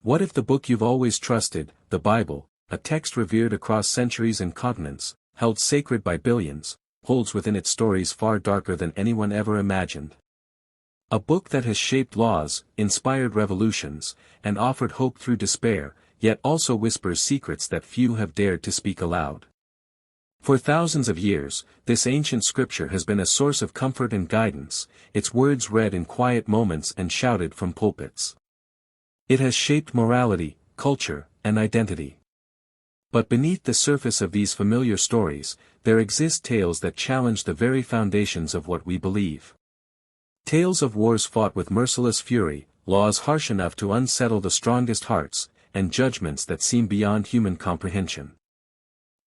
What if the book you've always trusted, the Bible, a text revered across centuries and continents, held sacred by billions, holds within it stories far darker than anyone ever imagined? A book that has shaped laws, inspired revolutions, and offered hope through despair, yet also whispers secrets that few have dared to speak aloud. For thousands of years, this ancient scripture has been a source of comfort and guidance, its words read in quiet moments and shouted from pulpits. It has shaped morality, culture, and identity. But beneath the surface of these familiar stories, there exist tales that challenge the very foundations of what we believe. Tales of wars fought with merciless fury, laws harsh enough to unsettle the strongest hearts, and judgments that seem beyond human comprehension.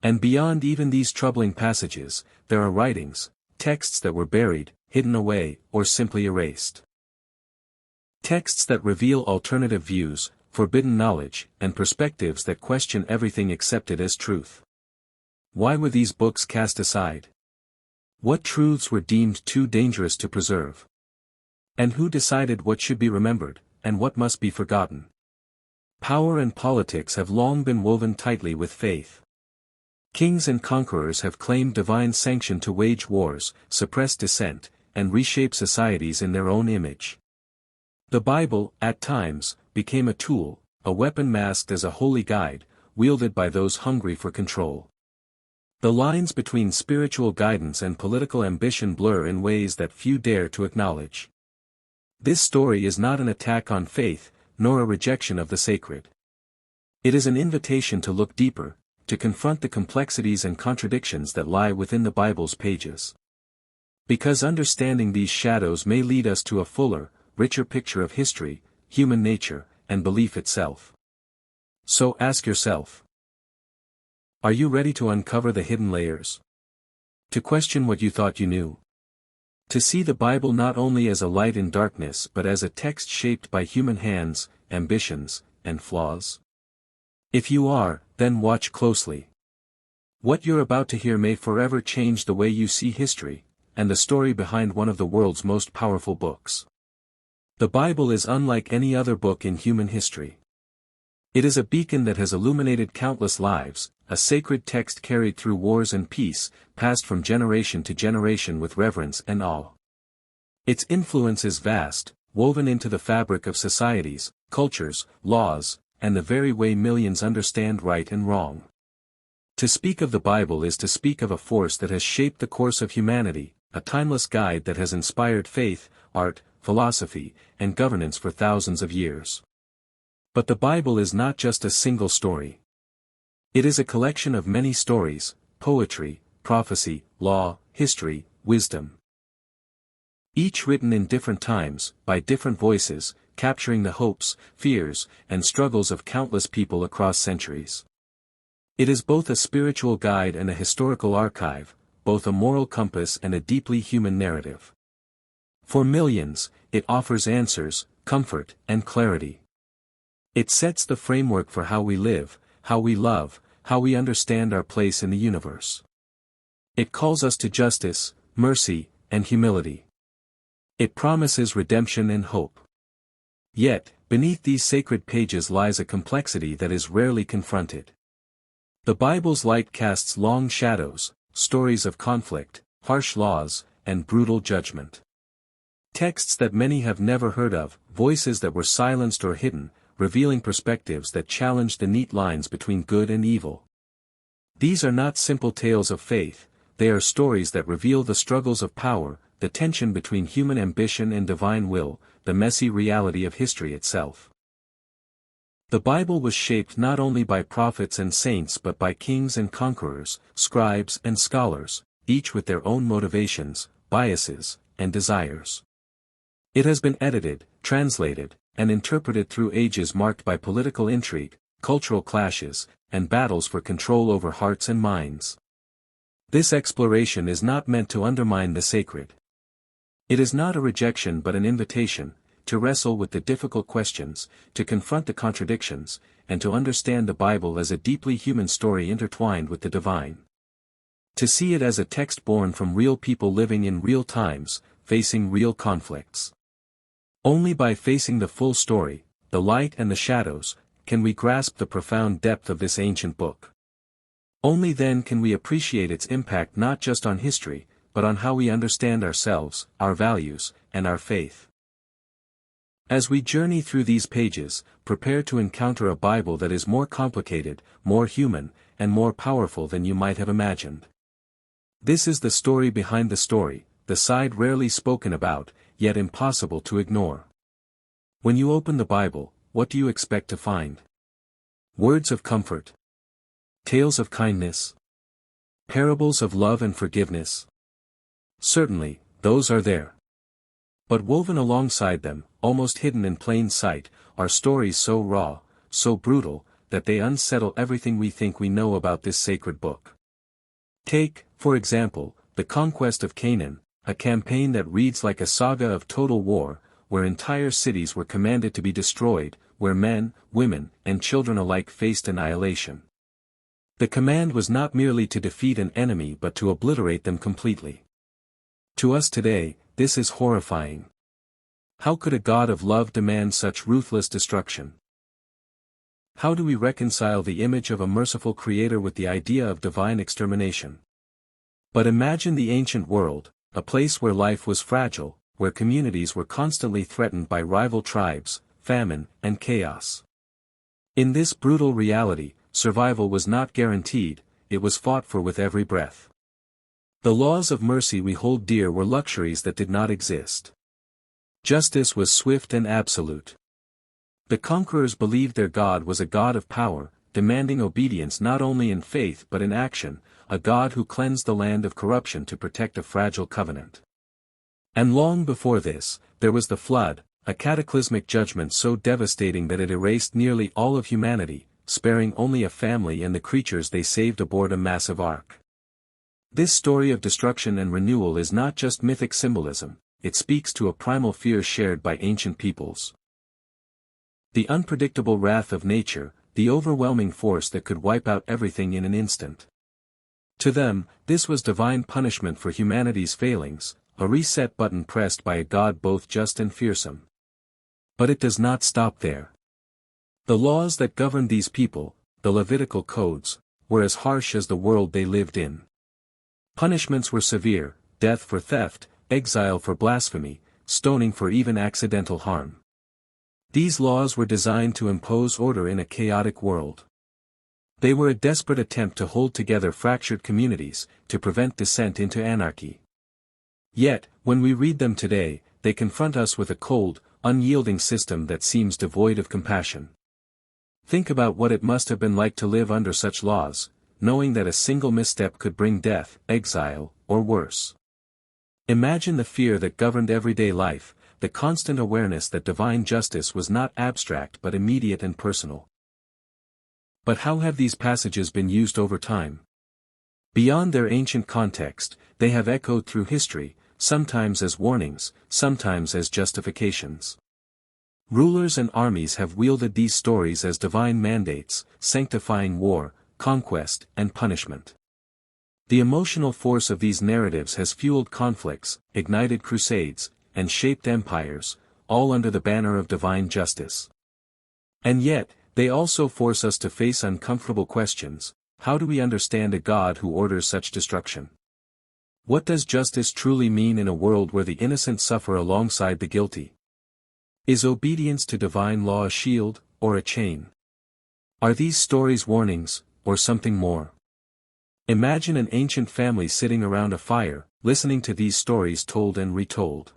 And beyond even these troubling passages, there are writings, texts that were buried, hidden away, or simply erased. Texts that reveal alternative views, forbidden knowledge, and perspectives that question everything accepted as truth. Why were these books cast aside? What truths were deemed too dangerous to preserve? And who decided what should be remembered, and what must be forgotten? Power and politics have long been woven tightly with faith. Kings and conquerors have claimed divine sanction to wage wars, suppress dissent, and reshape societies in their own image. The Bible, at times, became a tool, a weapon masked as a holy guide, wielded by those hungry for control. The lines between spiritual guidance and political ambition blur in ways that few dare to acknowledge. This story is not an attack on faith, nor a rejection of the sacred. It is an invitation to look deeper, to confront the complexities and contradictions that lie within the Bible's pages. Because understanding these shadows may lead us to a fuller, richer picture of history, human nature, and belief itself. So ask yourself: are you ready to uncover the hidden layers? To question what you thought you knew? To see the Bible not only as a light in darkness but as a text shaped by human hands, ambitions, and flaws? If you are, then watch closely. What you're about to hear may forever change the way you see history, and the story behind one of the world's most powerful books. The Bible is unlike any other book in human history. It is a beacon that has illuminated countless lives, a sacred text carried through wars and peace, passed from generation to generation with reverence and awe. Its influence is vast, woven into the fabric of societies, cultures, laws, and the very way millions understand right and wrong. To speak of the Bible is to speak of a force that has shaped the course of humanity, a timeless guide that has inspired faith, art, philosophy, and governance for thousands of years. But the Bible is not just a single story. It is a collection of many stories, poetry, prophecy, law, history, wisdom. Each written in different times, by different voices, capturing the hopes, fears, and struggles of countless people across centuries. It is both a spiritual guide and a historical archive, both a moral compass and a deeply human narrative. For millions, it offers answers, comfort, and clarity. It sets the framework for how we live, how we love, how we understand our place in the universe. It calls us to justice, mercy, and humility. It promises redemption and hope. Yet, beneath these sacred pages lies a complexity that is rarely confronted. The Bible's light casts long shadows, stories of conflict, harsh laws, and brutal judgment. Texts that many have never heard of, voices that were silenced or hidden, revealing perspectives that challenge the neat lines between good and evil. These are not simple tales of faith, they are stories that reveal the struggles of power, the tension between human ambition and divine will, the messy reality of history itself. The Bible was shaped not only by prophets and saints but by kings and conquerors, scribes and scholars, each with their own motivations, biases, and desires. It has been edited, translated, and interpreted through ages marked by political intrigue, cultural clashes, and battles for control over hearts and minds. This exploration is not meant to undermine the sacred. It is not a rejection but an invitation, to wrestle with the difficult questions, to confront the contradictions, and to understand the Bible as a deeply human story intertwined with the divine. To see it as a text born from real people living in real times, facing real conflicts. Only by facing the full story, the light and the shadows, can we grasp the profound depth of this ancient book. Only then can we appreciate its impact not just on history, but on how we understand ourselves, our values, and our faith. As we journey through these pages, prepare to encounter a Bible that is more complicated, more human, and more powerful than you might have imagined. This is the story behind the story, the side rarely spoken about, yet impossible to ignore. When you open the Bible, what do you expect to find? Words of comfort. Tales of kindness. Parables of love and forgiveness. Certainly, those are there. But woven alongside them, almost hidden in plain sight, are stories so raw, so brutal, that they unsettle everything we think we know about this sacred book. Take, for example, the conquest of Canaan, a campaign that reads like a saga of total war, where entire cities were commanded to be destroyed, where men, women, and children alike faced annihilation. The command was not merely to defeat an enemy but to obliterate them completely. To us today, this is horrifying. How could a God of love demand such ruthless destruction? How do we reconcile the image of a merciful Creator with the idea of divine extermination? But imagine the ancient world, a place where life was fragile, where communities were constantly threatened by rival tribes, famine, and chaos. In this brutal reality, survival was not guaranteed, it was fought for with every breath. The laws of mercy we hold dear were luxuries that did not exist. Justice was swift and absolute. The conquerors believed their God was a God of power, demanding obedience not only in faith but in action, a God who cleansed the land of corruption to protect a fragile covenant. And long before this, there was the flood, a cataclysmic judgment so devastating that it erased nearly all of humanity, sparing only a family and the creatures they saved aboard a massive ark. This story of destruction and renewal is not just mythic symbolism, it speaks to a primal fear shared by ancient peoples. The unpredictable wrath of nature, the overwhelming force that could wipe out everything in an instant. To them, this was divine punishment for humanity's failings, a reset button pressed by a God both just and fearsome. But it does not stop there. The laws that governed these people, the Levitical codes, were as harsh as the world they lived in. Punishments were severe, death for theft, exile for blasphemy, stoning for even accidental harm. These laws were designed to impose order in a chaotic world. They were a desperate attempt to hold together fractured communities, to prevent descent into anarchy. Yet, when we read them today, they confront us with a cold, unyielding system that seems devoid of compassion. Think about what it must have been like to live under such laws, knowing that a single misstep could bring death, exile, or worse. Imagine the fear that governed everyday life, the constant awareness that divine justice was not abstract but immediate and personal. But how have these passages been used over time? Beyond their ancient context, they have echoed through history, sometimes as warnings, sometimes as justifications. Rulers and armies have wielded these stories as divine mandates, sanctifying war, conquest, and punishment. The emotional force of these narratives has fueled conflicts, ignited crusades, and shaped empires, all under the banner of divine justice. And yet, they also force us to face uncomfortable questions. How do we understand a God who orders such destruction? What does justice truly mean in a world where the innocent suffer alongside the guilty? Is obedience to divine law a shield, or a chain? Are these stories warnings, or something more? Imagine an ancient family sitting around a fire, listening to these stories told and retold.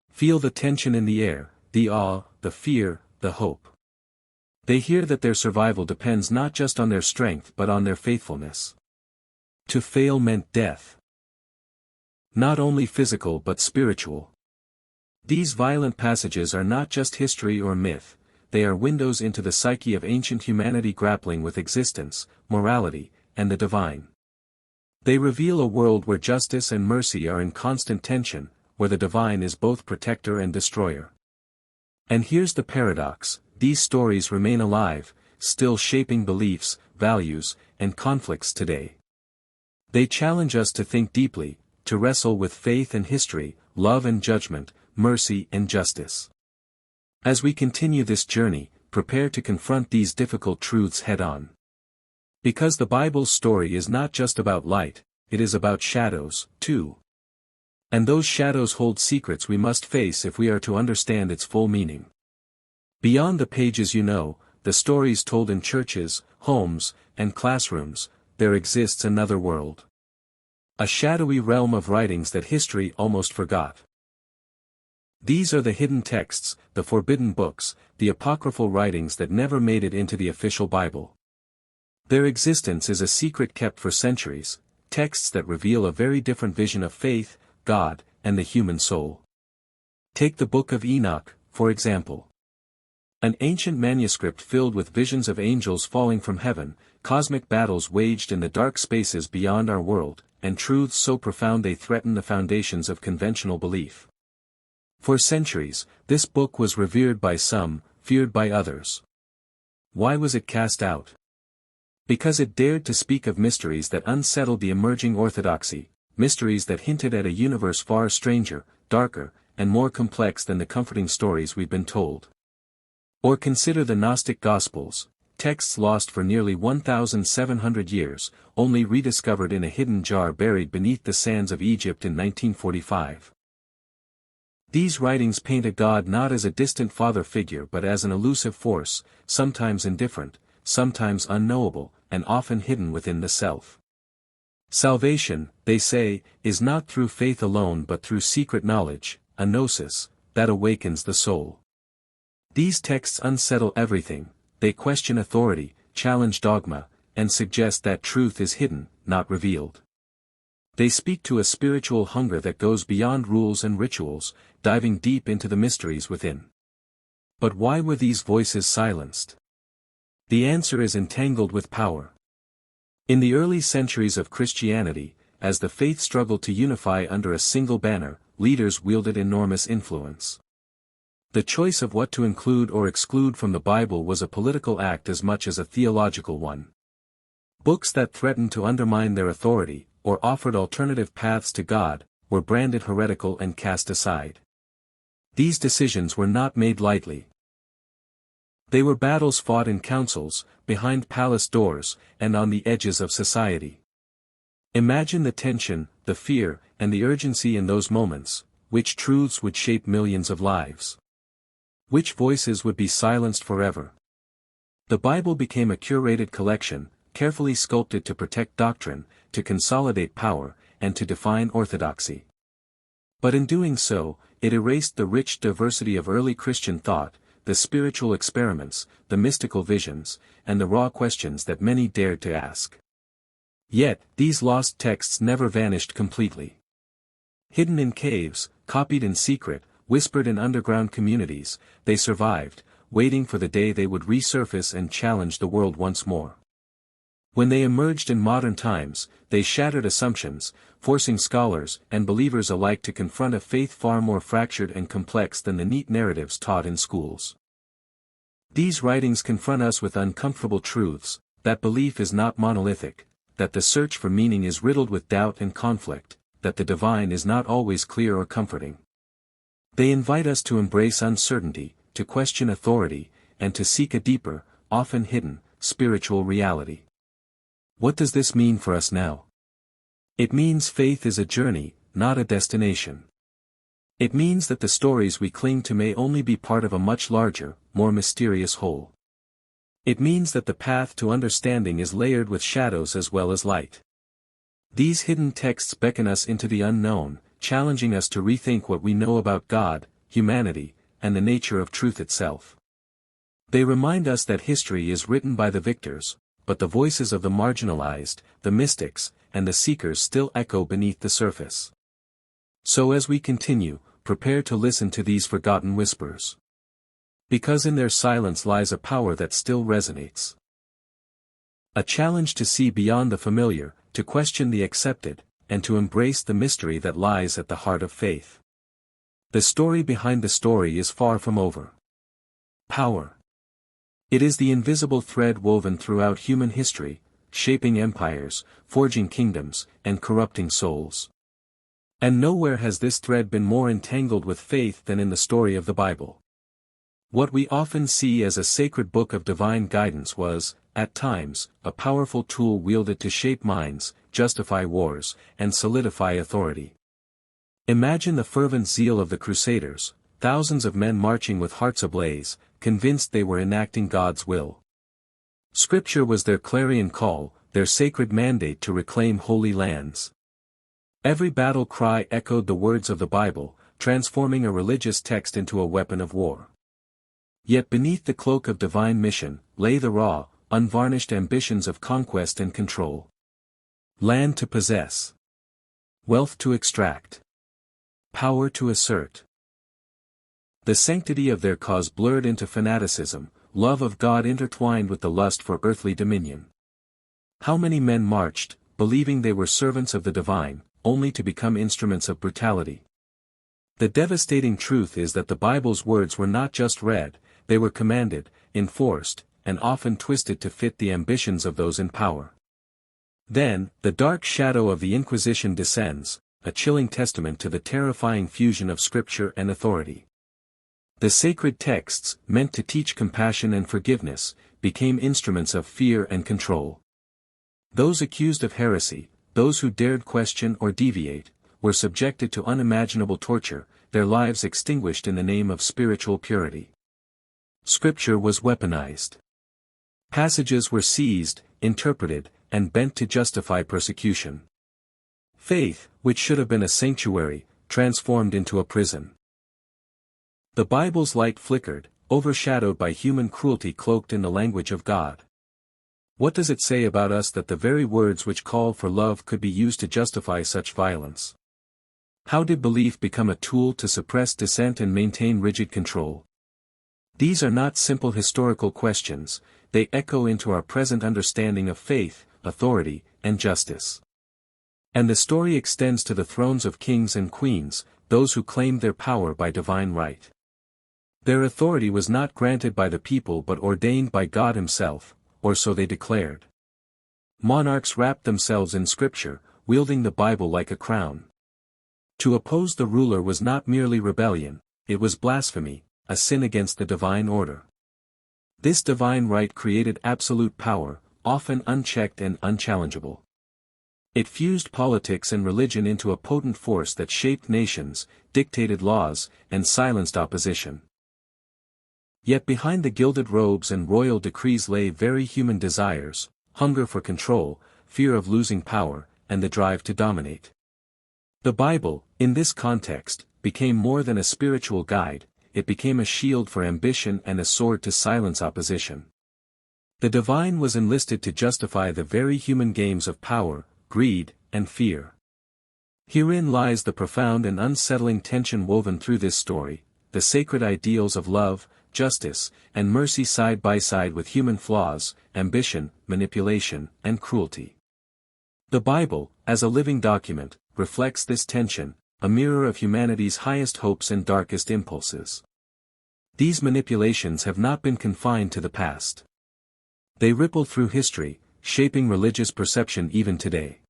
Feel the tension in the air, the awe, the fear, the hope. They hear that their survival depends not just on their strength but on their faithfulness. To fail meant death. Not only physical but spiritual. These violent passages are not just history or myth, they are windows into the psyche of ancient humanity grappling with existence, morality, and the divine. They reveal a world where justice and mercy are in constant tension, where the divine is both protector and destroyer. And here's the paradox, these stories remain alive, still shaping beliefs, values, and conflicts today. They challenge us to think deeply, to wrestle with faith and history, love and judgment, mercy and justice. As we continue this journey, prepare to confront these difficult truths head-on. Because the Bible's story is not just about light, it is about shadows, too. And those shadows hold secrets we must face if we are to understand its full meaning. Beyond the pages the stories told in churches, homes, and classrooms, there exists another world. A shadowy realm of writings that history almost forgot. These are the hidden texts, the forbidden books, the apocryphal writings that never made it into the official Bible. Their existence is a secret kept for centuries, texts that reveal a very different vision of faith, God, and the human soul. Take the Book of Enoch, for example. An ancient manuscript filled with visions of angels falling from heaven, cosmic battles waged in the dark spaces beyond our world, and truths so profound they threaten the foundations of conventional belief. For centuries, this book was revered by some, feared by others. Why was it cast out? Because it dared to speak of mysteries that unsettled the emerging orthodoxy, mysteries that hinted at a universe far stranger, darker, and more complex than the comforting stories we've been told. Or consider the Gnostic Gospels, texts lost for nearly 1,700 years, only rediscovered in a hidden jar buried beneath the sands of Egypt in 1945. These writings paint a God not as a distant father figure but as an elusive force, sometimes indifferent, sometimes unknowable, and often hidden within the self. Salvation, they say, is not through faith alone but through secret knowledge, a gnosis, that awakens the soul. These texts unsettle everything, they question authority, challenge dogma, and suggest that truth is hidden, not revealed. They speak to a spiritual hunger that goes beyond rules and rituals, diving deep into the mysteries within. But why were these voices silenced? The answer is entangled with power. In the early centuries of Christianity, as the faith struggled to unify under a single banner, leaders wielded enormous influence. The choice of what to include or exclude from the Bible was a political act as much as a theological one. Books that threatened to undermine their authority, or offered alternative paths to God, were branded heretical and cast aside. These decisions were not made lightly. They were battles fought in councils, behind palace doors, and on the edges of society. Imagine the tension, the fear, and the urgency in those moments. Which truths would shape millions of lives? Which voices would be silenced forever? The Bible became a curated collection, carefully sculpted to protect doctrine, to consolidate power, and to define orthodoxy. But in doing so, it erased the rich diversity of early Christian thought, the spiritual experiments, the mystical visions, and the raw questions that many dared to ask. Yet, these lost texts never vanished completely. Hidden in caves, copied in secret, whispered in underground communities, they survived, waiting for the day they would resurface and challenge the world once more. When they emerged in modern times, they shattered assumptions, forcing scholars and believers alike to confront a faith far more fractured and complex than the neat narratives taught in schools. These writings confront us with uncomfortable truths, that belief is not monolithic, that the search for meaning is riddled with doubt and conflict, that the divine is not always clear or comforting. They invite us to embrace uncertainty, to question authority, and to seek a deeper, often hidden, spiritual reality. What does this mean for us now? It means faith is a journey, not a destination. It means that the stories we cling to may only be part of a much larger, more mysterious whole. It means that the path to understanding is layered with shadows as well as light. These hidden texts beckon us into the unknown, challenging us to rethink what we know about God, humanity, and the nature of truth itself. They remind us that history is written by the victors, but the voices of the marginalized, the mystics, and the seekers still echo beneath the surface. So as we continue, prepare to listen to these forgotten whispers. Because in their silence lies a power that still resonates. A challenge to see beyond the familiar, to question the accepted, and to embrace the mystery that lies at the heart of faith. The story behind the story is far from over. Power. It is the invisible thread woven throughout human history, shaping empires, forging kingdoms, and corrupting souls. And nowhere has this thread been more entangled with faith than in the story of the Bible. What we often see as a sacred book of divine guidance was, at times, a powerful tool wielded to shape minds, justify wars, and solidify authority. Imagine the fervent zeal of the Crusaders, thousands of men marching with hearts ablaze, convinced they were enacting God's will. Scripture was their clarion call, their sacred mandate to reclaim holy lands. Every battle cry echoed the words of the Bible, transforming a religious text into a weapon of war. Yet beneath the cloak of divine mission, lay the raw, unvarnished ambitions of conquest and control. Land to possess. Wealth to extract. Power to assert. The sanctity of their cause blurred into fanaticism, love of God intertwined with the lust for earthly dominion. How many men marched, believing they were servants of the divine, only to become instruments of brutality? The devastating truth is that the Bible's words were not just read, they were commanded, enforced, and often twisted to fit the ambitions of those in power. Then, the dark shadow of the Inquisition descends, a chilling testament to the terrifying fusion of scripture and authority. The sacred texts, meant to teach compassion and forgiveness, became instruments of fear and control. Those accused of heresy, those who dared question or deviate, were subjected to unimaginable torture, their lives extinguished in the name of spiritual purity. Scripture was weaponized. Passages were seized, interpreted, and bent to justify persecution. Faith, which should have been a sanctuary, transformed into a prison. The Bible's light flickered, overshadowed by human cruelty cloaked in the language of God. What does it say about us that the very words which call for love could be used to justify such violence? How did belief become a tool to suppress dissent and maintain rigid control? These are not simple historical questions, they echo into our present understanding of faith, authority, and justice. And the story extends to the thrones of kings and queens, those who claimed their power by divine right. Their authority was not granted by the people but ordained by God Himself, or so they declared. Monarchs wrapped themselves in Scripture, wielding the Bible like a crown. To oppose the ruler was not merely rebellion, it was blasphemy, a sin against the divine order. This divine right created absolute power, often unchecked and unchallengeable. It fused politics and religion into a potent force that shaped nations, dictated laws, and silenced opposition. Yet behind the gilded robes and royal decrees lay very human desires, hunger for control, fear of losing power, and the drive to dominate. The Bible, in this context, became more than a spiritual guide, it became a shield for ambition and a sword to silence opposition. The divine was enlisted to justify the very human games of power, greed, and fear. Herein lies the profound and unsettling tension woven through this story, the sacred ideals of love, justice, and mercy side by side with human flaws, ambition, manipulation, and cruelty. The Bible, as a living document, reflects this tension, a mirror of humanity's highest hopes and darkest impulses. These manipulations have not been confined to the past. They ripple through history, shaping religious perception even today.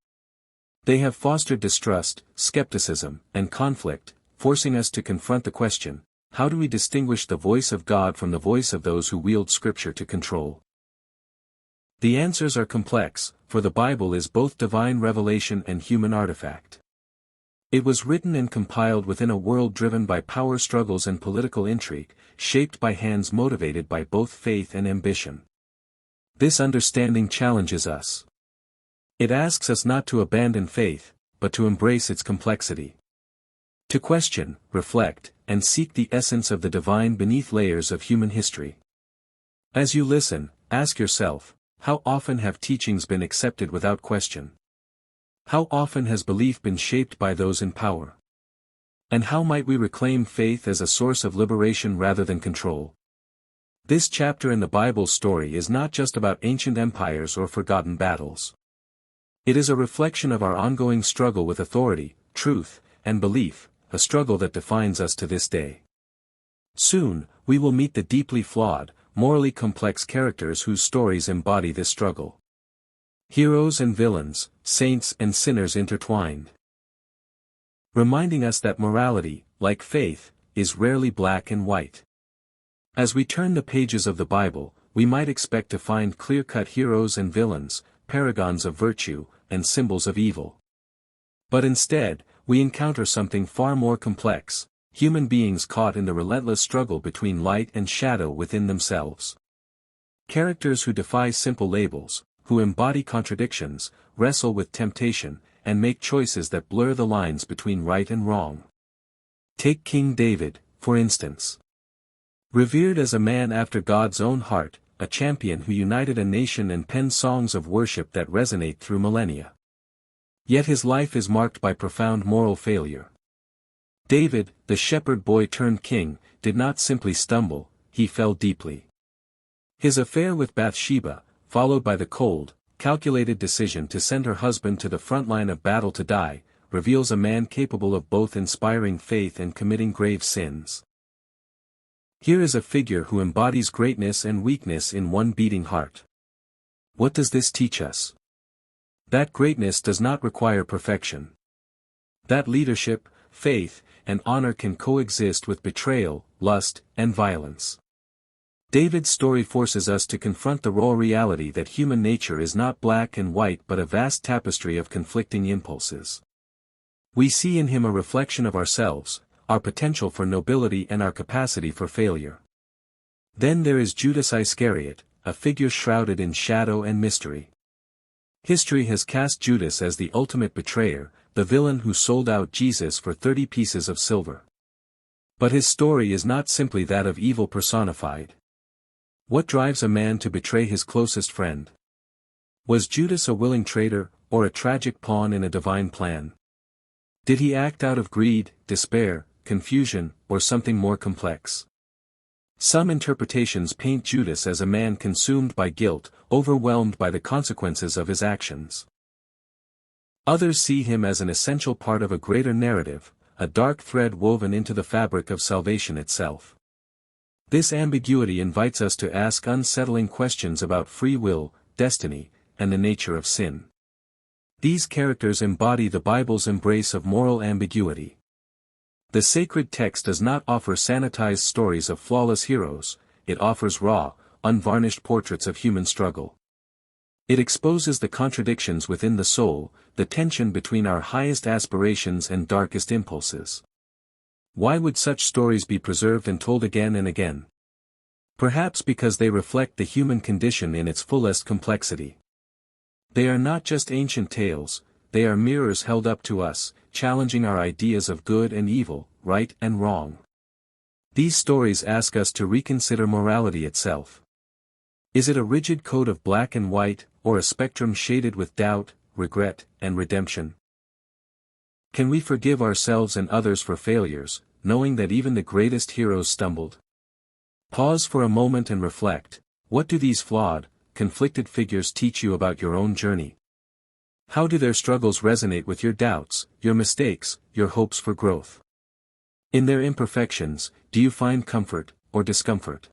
They have fostered distrust, skepticism, and conflict, forcing us to confront the question, how do we distinguish the voice of God from the voice of those who wield Scripture to control? The answers are complex, for the Bible is both divine revelation and human artifact. It was written and compiled within a world driven by power struggles and political intrigue, shaped by hands motivated by both faith and ambition. This understanding challenges us. It asks us not to abandon faith, but to embrace its complexity. To question, reflect, and seek the essence of the divine beneath layers of human history. As you listen, ask yourself, how often have teachings been accepted without question? How often has belief been shaped by those in power? And how might we reclaim faith as a source of liberation rather than control? This chapter in the Bible story is not just about ancient empires or forgotten battles. It is a reflection of our ongoing struggle with authority, truth, and belief, a struggle that defines us to this day. Soon, we will meet the deeply flawed, morally complex characters whose stories embody this struggle. Heroes and villains, saints and sinners intertwined. Reminding us that morality, like faith, is rarely black and white. As we turn the pages of the Bible, we might expect to find clear-cut heroes and villains, paragons of virtue, and symbols of evil. But instead, we encounter something far more complex: human beings caught in the relentless struggle between light and shadow within themselves. Characters who defy simple labels, who embody contradictions, wrestle with temptation, and make choices that blur the lines between right and wrong. Take King David, for instance. Revered as a man after God's own heart, a champion who united a nation and penned songs of worship that resonate through millennia. Yet his life is marked by profound moral failure. David, the shepherd boy turned king, did not simply stumble, he fell deeply. His affair with Bathsheba, followed by the cold, calculated decision to send her husband to the front line of battle to die, reveals a man capable of both inspiring faith and committing grave sins. Here is a figure who embodies greatness and weakness in one beating heart. What does this teach us? That greatness does not require perfection. That leadership, faith, and honor can coexist with betrayal, lust, and violence. David's story forces us to confront the raw reality that human nature is not black and white but a vast tapestry of conflicting impulses. We see in him a reflection of ourselves, our potential for nobility and our capacity for failure. Then there is Judas Iscariot, a figure shrouded in shadow and mystery. History has cast Judas as the ultimate betrayer, the villain who sold out Jesus for 30 pieces of silver. But his story is not simply that of evil personified. What drives a man to betray his closest friend? Was Judas a willing traitor, or a tragic pawn in a divine plan? Did he act out of greed, despair, confusion, or something more complex? Some interpretations paint Judas as a man consumed by guilt, overwhelmed by the consequences of his actions. Others see him as an essential part of a greater narrative, a dark thread woven into the fabric of salvation itself. This ambiguity invites us to ask unsettling questions about free will, destiny, and the nature of sin. These characters embody the Bible's embrace of moral ambiguity. The sacred text does not offer sanitized stories of flawless heroes, it offers raw, unvarnished portraits of human struggle. It exposes the contradictions within the soul, the tension between our highest aspirations and darkest impulses. Why would such stories be preserved and told again and again? Perhaps because they reflect the human condition in its fullest complexity. They are not just ancient tales, they are mirrors held up to us, challenging our ideas of good and evil, right and wrong. These stories ask us to reconsider morality itself. Is it a rigid code of black and white, or a spectrum shaded with doubt, regret, and redemption? Can we forgive ourselves and others for failures, knowing that even the greatest heroes stumbled? Pause for a moment and reflect. What do these flawed, conflicted figures teach you about your own journey? How do their struggles resonate with your doubts, your mistakes, your hopes for growth? In their imperfections, do you find comfort, or discomfort?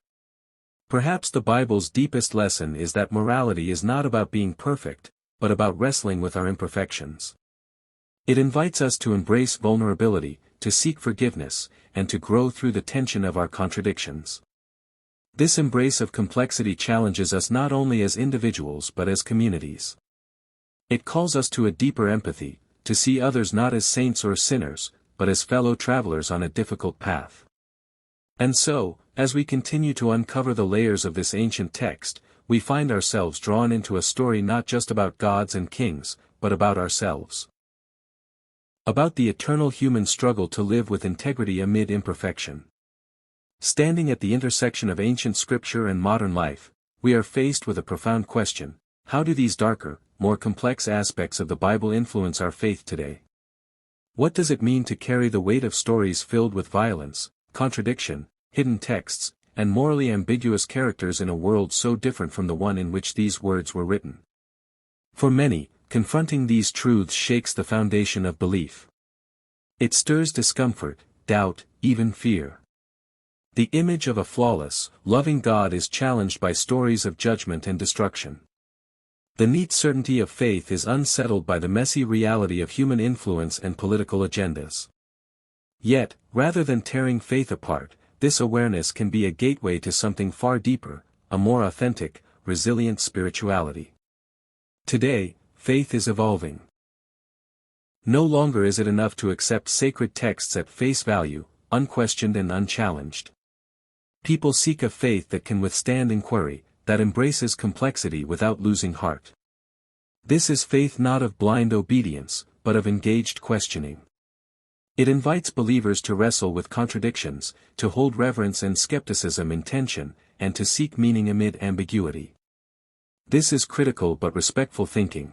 Perhaps the Bible's deepest lesson is that morality is not about being perfect, but about wrestling with our imperfections. It invites us to embrace vulnerability, to seek forgiveness, and to grow through the tension of our contradictions. This embrace of complexity challenges us not only as individuals but as communities. It calls us to a deeper empathy, to see others not as saints or sinners, but as fellow travelers on a difficult path. And so, as we continue to uncover the layers of this ancient text, we find ourselves drawn into a story not just about gods and kings, but about ourselves. About the eternal human struggle to live with integrity amid imperfection. Standing at the intersection of ancient scripture and modern life, we are faced with a profound question: how do these darker, more complex aspects of the Bible influence our faith today? What does it mean to carry the weight of stories filled with violence, contradiction, hidden texts, and morally ambiguous characters in a world so different from the one in which these words were written? For many, confronting these truths shakes the foundation of belief. It stirs discomfort, doubt, even fear. The image of a flawless, loving God is challenged by stories of judgment and destruction. The neat certainty of faith is unsettled by the messy reality of human influence and political agendas. Yet, rather than tearing faith apart, this awareness can be a gateway to something far deeper, a more authentic, resilient spirituality. Today, faith is evolving. No longer is it enough to accept sacred texts at face value, unquestioned and unchallenged. People seek a faith that can withstand inquiry, that embraces complexity without losing heart. This is faith not of blind obedience, but of engaged questioning. It invites believers to wrestle with contradictions, to hold reverence and skepticism in tension, and to seek meaning amid ambiguity. This is critical but respectful thinking.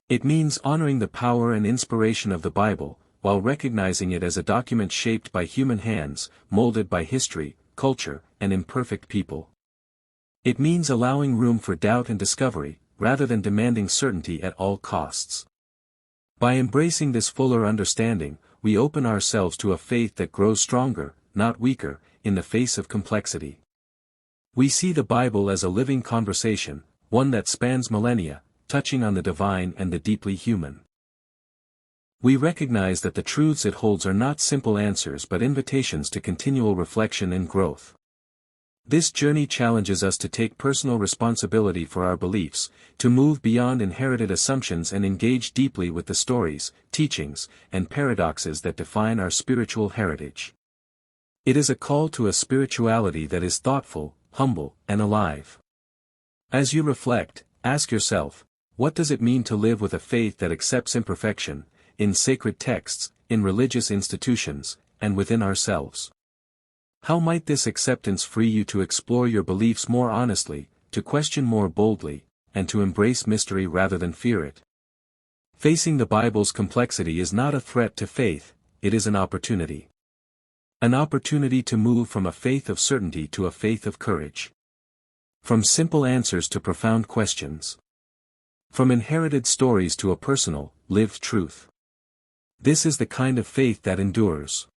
It means honoring the power and inspiration of the Bible, while recognizing it as a document shaped by human hands, molded by history, culture, and imperfect people. It means allowing room for doubt and discovery, rather than demanding certainty at all costs. By embracing this fuller understanding, we open ourselves to a faith that grows stronger, not weaker, in the face of complexity. We see the Bible as a living conversation, one that spans millennia, touching on the divine and the deeply human. We recognize that the truths it holds are not simple answers but invitations to continual reflection and growth. This journey challenges us to take personal responsibility for our beliefs, to move beyond inherited assumptions and engage deeply with the stories, teachings, and paradoxes that define our spiritual heritage. It is a call to a spirituality that is thoughtful, humble, and alive. As you reflect, ask yourself, what does it mean to live with a faith that accepts imperfection, in sacred texts, in religious institutions, and within ourselves? How might this acceptance free you to explore your beliefs more honestly, to question more boldly, and to embrace mystery rather than fear it? Facing the Bible's complexity is not a threat to faith, it is an opportunity. An opportunity to move from a faith of certainty to a faith of courage. From simple answers to profound questions. From inherited stories to a personal, lived truth. This is the kind of faith that endures.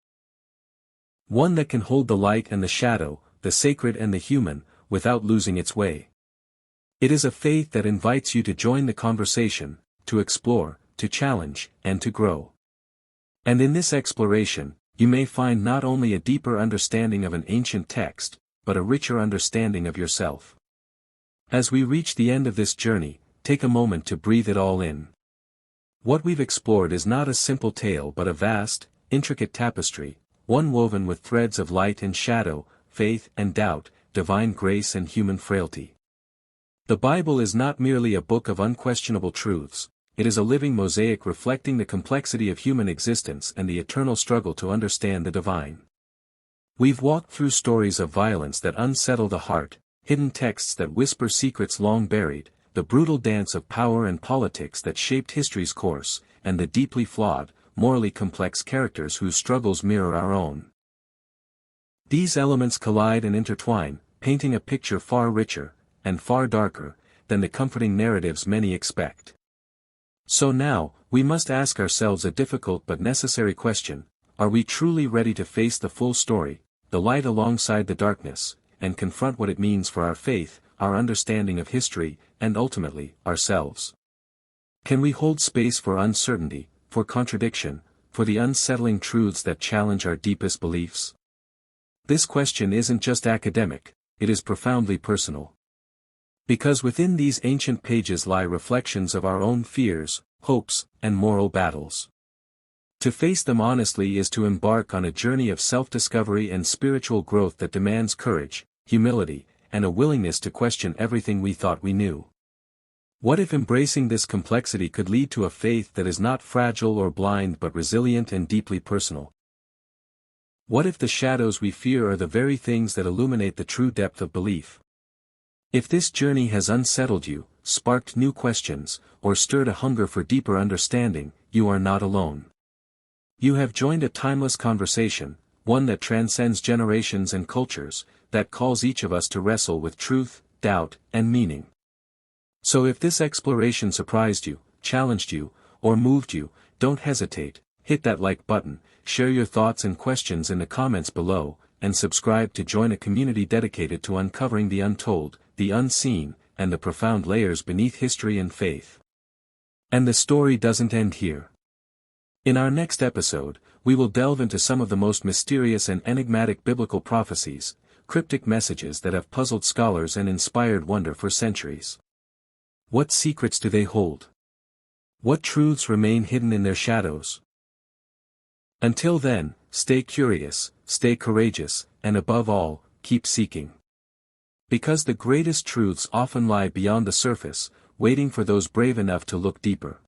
One that can hold the light and the shadow, the sacred and the human, without losing its way. It is a faith that invites you to join the conversation, to explore, to challenge, and to grow. And in this exploration, you may find not only a deeper understanding of an ancient text, but a richer understanding of yourself. As we reach the end of this journey, take a moment to breathe it all in. What we've explored is not a simple tale but a vast, intricate tapestry, one woven with threads of light and shadow, faith and doubt, divine grace and human frailty. The Bible is not merely a book of unquestionable truths, it is a living mosaic reflecting the complexity of human existence and the eternal struggle to understand the divine. We've walked through stories of violence that unsettle the heart, hidden texts that whisper secrets long buried, the brutal dance of power and politics that shaped history's course, and the deeply flawed, morally complex characters whose struggles mirror our own. These elements collide and intertwine, painting a picture far richer, and far darker, than the comforting narratives many expect. So now, we must ask ourselves a difficult but necessary question: are we truly ready to face the full story, the light alongside the darkness, and confront what it means for our faith, our understanding of history, and ultimately, ourselves? Can we hold space for uncertainty, for contradiction, for the unsettling truths that challenge our deepest beliefs? This question isn't just academic, it is profoundly personal. Because within these ancient pages lie reflections of our own fears, hopes, and moral battles. To face them honestly is to embark on a journey of self-discovery and spiritual growth that demands courage, humility, and a willingness to question everything we thought we knew. What if embracing this complexity could lead to a faith that is not fragile or blind but resilient and deeply personal? What if the shadows we fear are the very things that illuminate the true depth of belief? If this journey has unsettled you, sparked new questions, or stirred a hunger for deeper understanding, you are not alone. You have joined a timeless conversation, one that transcends generations and cultures, that calls each of us to wrestle with truth, doubt, and meaning. So if this exploration surprised you, challenged you, or moved you, don't hesitate, hit that like button, share your thoughts and questions in the comments below, and subscribe to join a community dedicated to uncovering the untold, the unseen, and the profound layers beneath history and faith. And the story doesn't end here. In our next episode, we will delve into some of the most mysterious and enigmatic biblical prophecies, cryptic messages that have puzzled scholars and inspired wonder for centuries. What secrets do they hold? What truths remain hidden in their shadows? Until then, stay curious, stay courageous, and above all, keep seeking. Because the greatest truths often lie beyond the surface, waiting for those brave enough to look deeper.